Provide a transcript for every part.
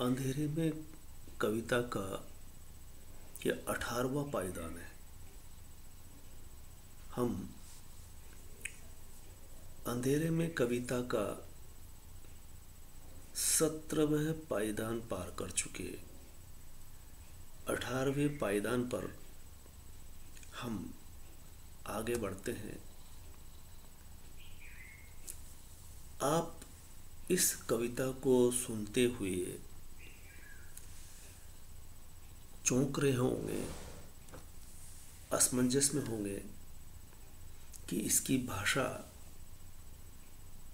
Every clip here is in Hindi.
अंधेरे में कविता का यह 18वां पायदान है। हम अंधेरे में कविता का 17वें पायदान पार कर चुके। 18वें पायदान पर हम आगे बढ़ते हैं। आप इस कविता को सुनते हुए चौंक रहे होंगे, असमंजस में होंगे कि इसकी भाषा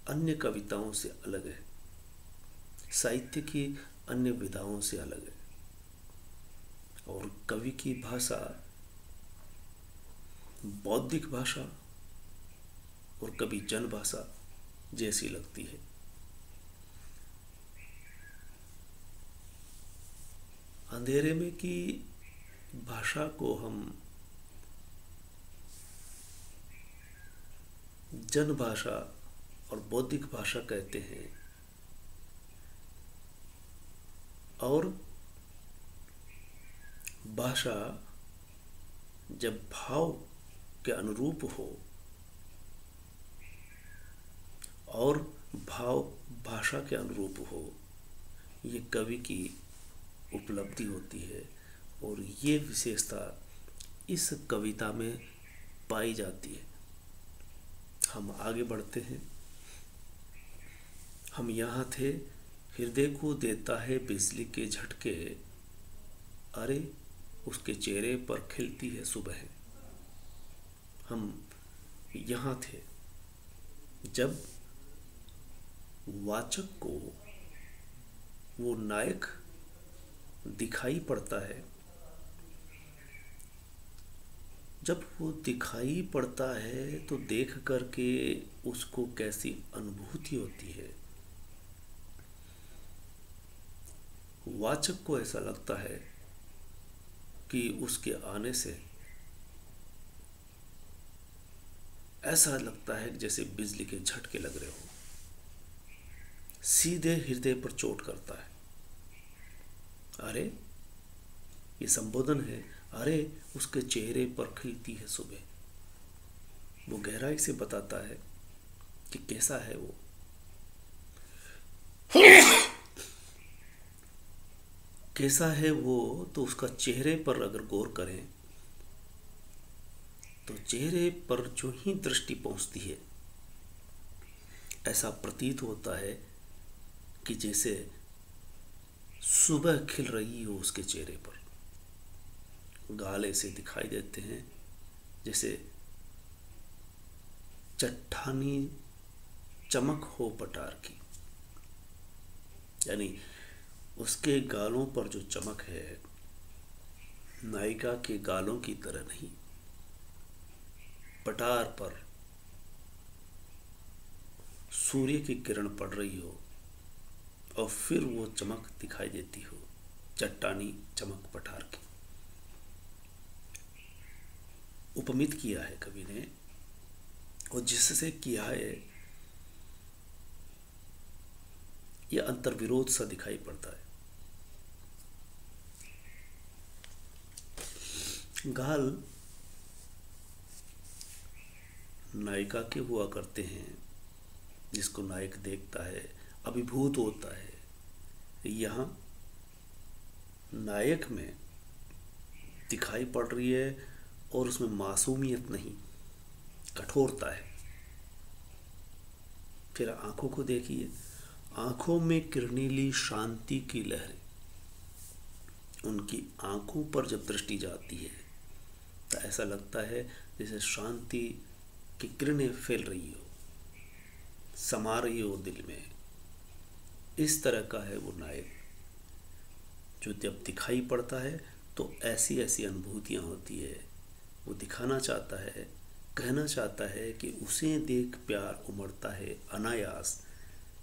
अन्य कविताओं से अलग है, साहित्य की अन्य विधाओं से अलग है और कवि की भाषा बौद्धिक भाषा और कभी जन भाषा जैसी लगती है। अंधेरे में की भाषा को हम जन भाषा और बौद्धिक भाषा कहते हैं और भाषा जब भाव के अनुरूप हो और भाव भाषा के अनुरूप हो, ये कवि की उपलब्धि होती है और ये विशेषता इस कविता में पाई जाती है। हम आगे बढ़ते हैं। हम यहाँ थे, हृदय को देता है बिजली के झटके, अरे उसके चेहरे पर खिलती है सुबह। हम यहाँ थे जब वाचक को वो नायक दिखाई पड़ता है, जब वो दिखाई पड़ता है तो देख करके उसको कैसी अनुभूति होती है। वाचक को ऐसा लगता है कि उसके आने से ऐसा लगता है जैसे बिजली के झटके लग रहे हो, सीधे हृदय पर चोट करता है। अरे ये संबोधन है, अरे उसके चेहरे पर खिलती है सुबह। वो गहराई से बताता है कि कैसा है वो। कैसा है वो तो उसका चेहरे पर अगर गौर करें तो चेहरे पर जो ही दृष्टि पहुंचती है, ऐसा प्रतीत होता है कि जैसे सुबह खिल रही हो उसके चेहरे पर। गाल ऐसे दिखाई देते हैं जैसे चट्टानी चमक हो पटार की, यानी उसके गालों पर जो चमक है नायिका के गालों की तरह नहीं, पटार पर सूर्य की किरण पड़ रही हो और फिर वो चमक दिखाई देती हो, चट्टानी चमक पठार की। उपमित किया है कवि ने और जिससे किया है यह अंतर्विरोध सा दिखाई पड़ता है। गाल नायिका के हुआ करते हैं, जिसको नायक देखता है अभिभूत होता है। यहाँ नायक में दिखाई पड़ रही है और उसमें मासूमियत नहीं, कठोरता है। फिर आंखों को देखिए, आंखों में किरनीली शांति की लहरें। उनकी आंखों पर जब दृष्टि जाती है तो ऐसा लगता है जैसे शांति की किरणें फैल रही हो, समा रही हो दिल में। इस तरह का है वो नायक जो जब दिखाई पड़ता है तो ऐसी ऐसी अनुभूतियाँ होती है। वो दिखाना चाहता है, कहना चाहता है कि उसे देख प्यार उमड़ता है अनायास।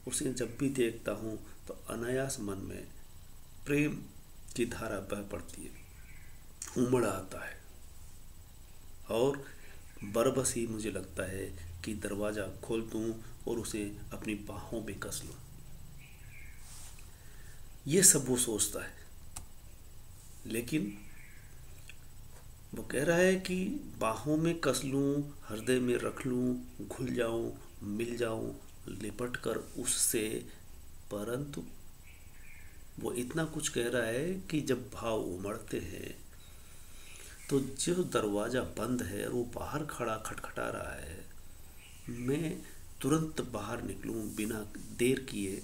उसे जब भी देखता हूँ तो अनायास मन में प्रेम की धारा बह पड़ती है, उमड़ आता है और बरबस ही मुझे लगता है कि दरवाज़ा खोल दूँ और उसे अपनी बाहों में कस लूँ। ये सब वो सोचता है। लेकिन वो कह रहा है कि बाहों में कस लूं, हृदय में रख लूं, घुल जाऊं, मिल जाऊं, लिपट कर उससे। परंतु वो इतना कुछ कह रहा है कि जब भाव उमड़ते हैं तो जो दरवाज़ा बंद है और वो बाहर खड़ा खटखटा रहा है, मैं तुरंत बाहर निकलूं बिना देर किए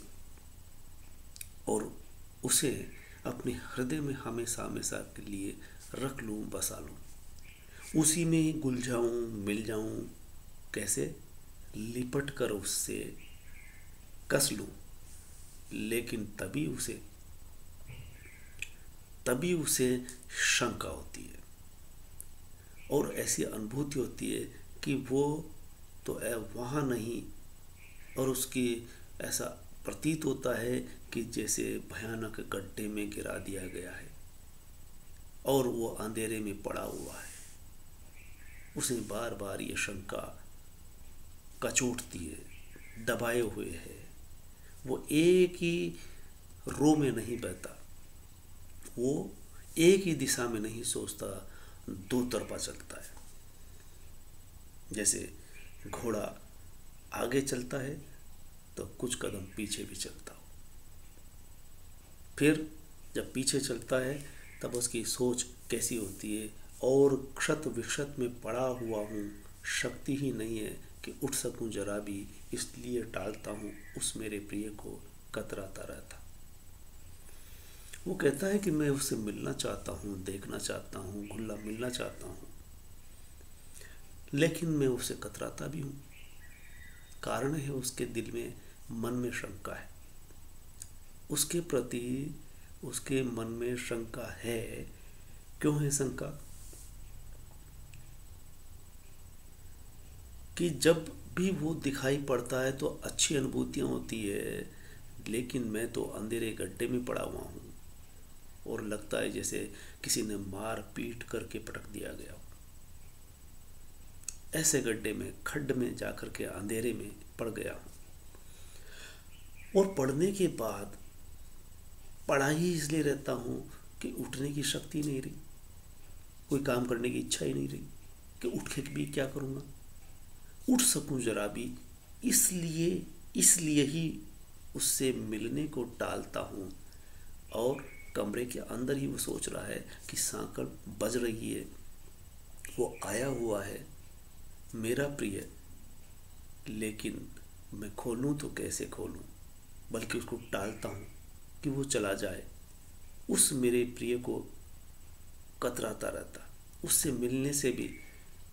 और उसे अपने हृदय में हमेशा हमेशा के लिए रख लूं, बसा लूं, उसी में घुल जाऊं, मिल जाऊं। कैसे? लिपट कर उससे कस लूं। लेकिन तभी उसे शंका होती है और ऐसी अनुभूति होती है कि वो तो वहाँ नहीं, और उसकी ऐसा प्रतीत होता है कि जैसे भयानक गड्ढे में गिरा दिया गया है और वो अंधेरे में पड़ा हुआ है। उसे बार बार ये शंका कचोटती है, दबाए हुए है। वो एक ही रो में नहीं बहता, वो एक ही दिशा में नहीं सोचता, दो तरफा चलता है। जैसे घोड़ा आगे चलता है तो कुछ कदम पीछे भी चलता हो, फिर जब पीछे चलता है तब उसकी सोच कैसी होती है, और क्षत विक्षत में पड़ा हुआ हूँ, शक्ति ही नहीं है कि उठ सकूं जरा भी, इसलिए टालता हूँ उस मेरे प्रिय को, कतराता रहता। वो कहता है कि मैं उससे मिलना चाहता हूँ, देखना चाहता हूँ, घुलना मिलना चाहता हूँ, लेकिन मैं उससे कतराता भी हूँ। कारण है उसके दिल में, मन में शंका है उसके प्रति, उसके मन में शंका है। क्यों है शंका? कि जब भी वो दिखाई पड़ता है तो अच्छी अनुभूतियाँ होती है, लेकिन मैं तो अंधेरे गड्ढे में पड़ा हुआ हूँ और लगता है जैसे किसी ने मार पीट करके पटक दिया गया हो। ऐसे गड्ढे में, खड्ड में जाकर के अंधेरे में पड़ गया हूँ। और पढ़ने के बाद पढ़ा ही इसलिए रहता हूँ कि उठने की शक्ति नहीं रही, कोई काम करने की इच्छा ही नहीं रही कि उठ के भी क्या करूँगा, उठ सकूँ जरा भी, इसलिए ही उससे मिलने को टालता हूँ। और कमरे के अंदर ही वो सोच रहा है कि सांकल बज रही है, वो आया हुआ है मेरा प्रिय, लेकिन मैं खोलूँ तो कैसे खोलूँ, बल्कि उसको टालता हूँ कि वो चला जाए। उस मेरे प्रिय को कतराता रहता, उससे मिलने से भी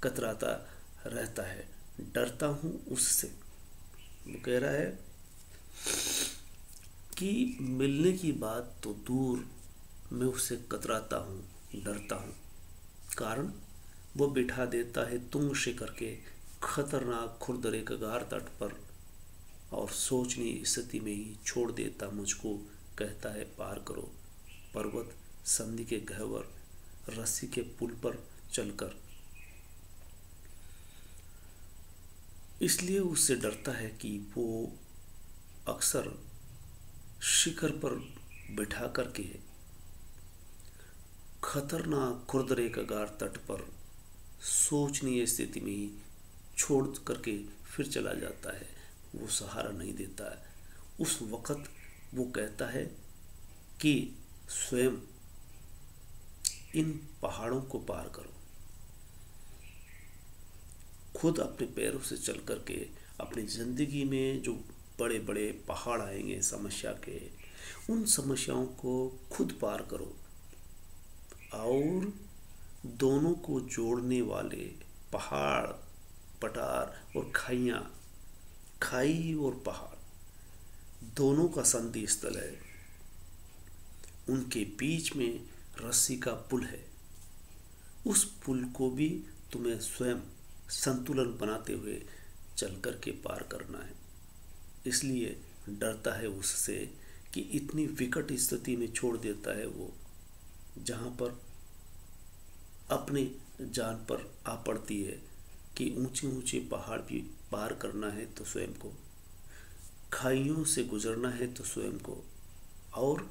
कतराता रहता है, डरता हूँ उससे। वो कह रहा है कि मिलने की बात तो दूर, मैं उससे कतराता हूँ, डरता हूँ। कारण वो बिठा देता है तुंग शिखर के खतरनाक खुरदरे कगार तट पर, और सोचनी स्थिति में ही छोड़ देता मुझको। कहता है पार करो पर्वत संधि के गहवर, रस्सी के पुल पर चलकर। इसलिए उससे डरता है कि वो अक्सर शिखर पर बिठा करके खतरनाक खुरदरे कगार तट पर सोचनीय स्थिति में ही छोड़ करके फिर चला जाता है, वो सहारा नहीं देता है। उस वक़्त वो कहता है कि स्वयं इन पहाड़ों को पार करो, खुद अपने पैरों से चल करके अपनी ज़िंदगी में जो बड़े बड़े पहाड़ आएंगे समस्या के, उन समस्याओं को खुद पार करो। और दोनों को जोड़ने वाले पहाड़, पठार और खाइयाँ, खाई और पहाड़ दोनों का संधि स्थल है, उनके बीच में रस्सी का पुल है। उस पुल को भी तुम्हें स्वयं संतुलन बनाते हुए चल कर के पार करना है। इसलिए डरता है उससे कि इतनी विकट स्थिति में छोड़ देता है वो, जहाँ पर अपने जान पर आ पड़ती है कि ऊंचे ऊंचे पहाड़ भी पार करना है तो स्वयं को, खाइयों से गुजरना है तो स्वयं को, और